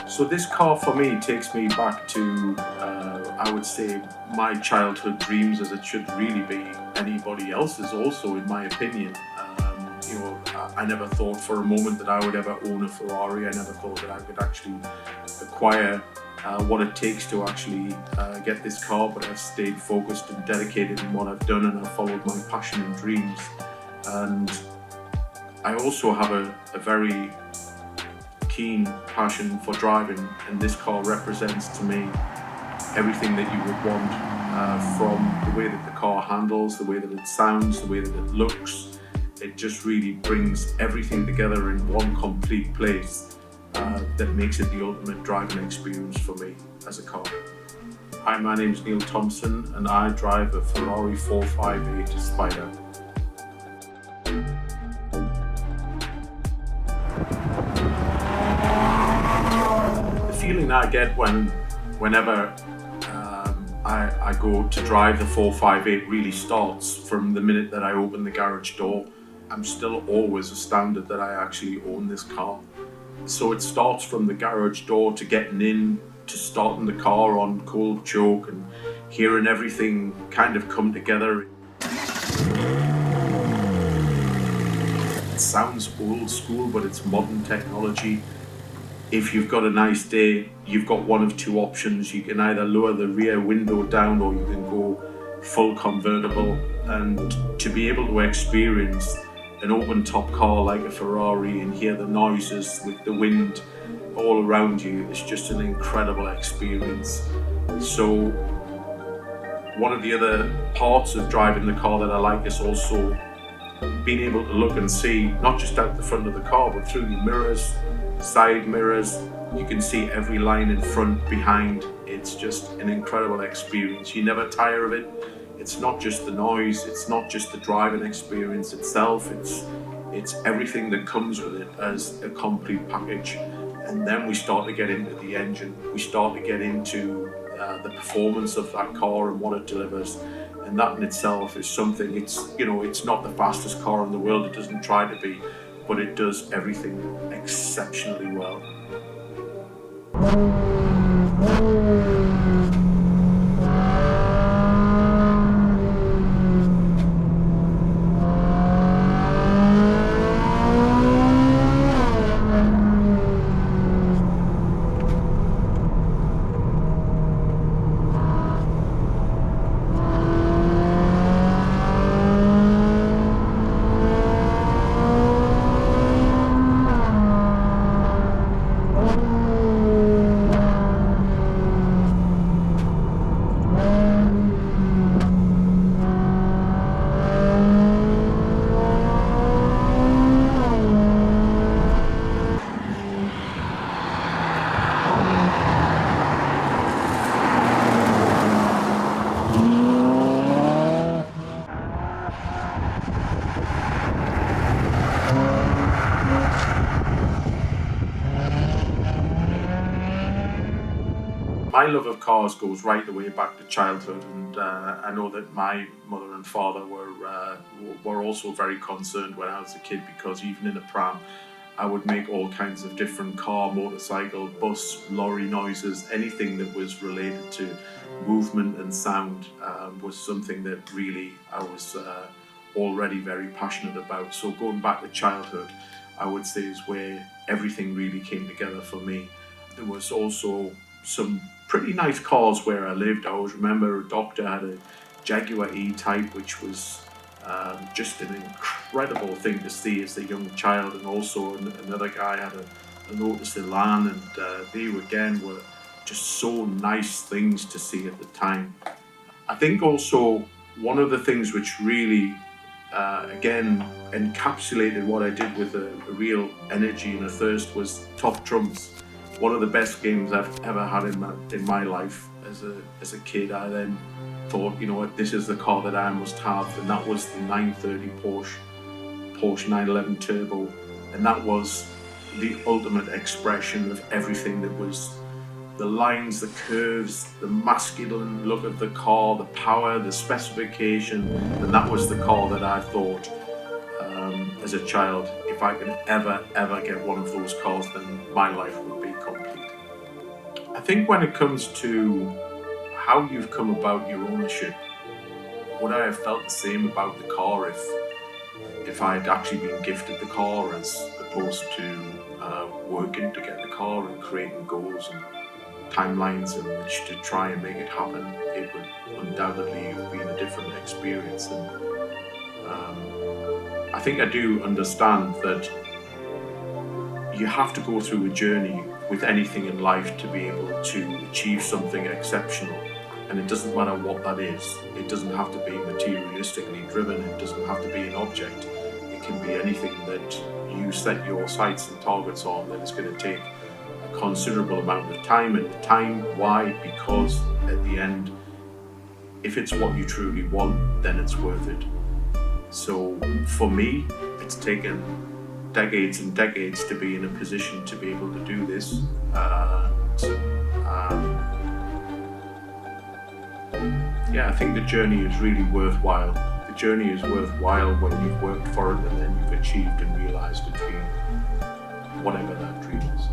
So this car for me takes me back to, I would say, my childhood dreams, as it should really be anybody else's also, in my opinion. I never thought for a moment that I would ever own a Ferrari. I never thought that I could actually acquire what it takes to actually get this car, but I've stayed focused and dedicated in what I've done, and I've followed my passion and dreams. And I also have a very keen passion for driving, and this car represents to me everything that you would want, from the way that the car handles, the way that it sounds, the way that it looks. It just really brings everything together in one complete place that makes it the ultimate driving experience for me as a car. Hi, my name is Neil Thompson and I drive a Ferrari 458 Spider. The feeling I get whenever I go to drive the 458 really starts from the minute that I open the garage door. I'm still always astounded that I actually own this car. So it starts from the garage door to getting in, to starting the car on cold choke and hearing everything kind of come together. It sounds old school, but it's modern technology. If you've got a nice day, you've got one of two options. You can either lower the rear window down or you can go full convertible. And to be able to experience an open top car like a Ferrari and hear the noises with the wind all around you is just an incredible experience. So one of the other parts of driving the car that I like is also being able to look and see, not just out the front of the car, but through the mirrors, side mirrors. You can see every line in front, behind. It's just an incredible experience. You never tire of it. It's not just the noise, it's not just the driving experience itself, it's everything that comes with it as a complete package. And then we start to get into the engine, we start to get into the performance of that car and what it delivers. And that in itself is something, it's not the fastest car in the world, it doesn't try to be, but it does everything exceptionally well. My love of cars goes right the way back to childhood, and I know that my mother and father were also very concerned when I was a kid, because even in a pram I would make all kinds of different car, motorcycle, bus, lorry noises. Anything that was related to movement and sound was something that really I was already very passionate about. So going back to childhood, I would say, is where everything really came together for me. There was also some pretty nice cars where I lived. I always remember a doctor had a Jaguar E-Type, which was just an incredible thing to see as a young child, and also another guy had an Otis Elan, and they again were just so nice things to see at the time. I think also one of the things which really again encapsulated what I did with a real energy and a thirst was Top Trumps. One of the best games I've ever had in my life as a kid. I then thought, you know what, this is the car that I must have, and that was the 930 Porsche 911 Turbo, and that was the ultimate expression of everything that was the lines, the curves, the masculine look of the car, the power, the specification, and that was the car that I thought as a child, if I could ever get one of those cars, then my life would be complete. I think when it comes to how you've come about your ownership, would I have felt the same about the car if I had actually been gifted the car, as opposed to working to get the car and creating goals and timelines in which to try and make it happen? It would undoubtedly have been a different experience. And I think I do understand that you have to go through a journey with anything in life to be able to achieve something exceptional. And it doesn't matter what that is. It doesn't have to be materialistically driven. It doesn't have to be an object. It can be anything that you set your sights and targets on that is going to take a considerable amount of time. And time, why? Because at the end, if it's what you truly want, then it's worth it. So for me, it's taken decades and decades to be in a position to be able to do this. Yeah, I think the journey is really worthwhile. The journey is worthwhile when you've worked for it and then you've achieved and realised a dream, whatever that dream is.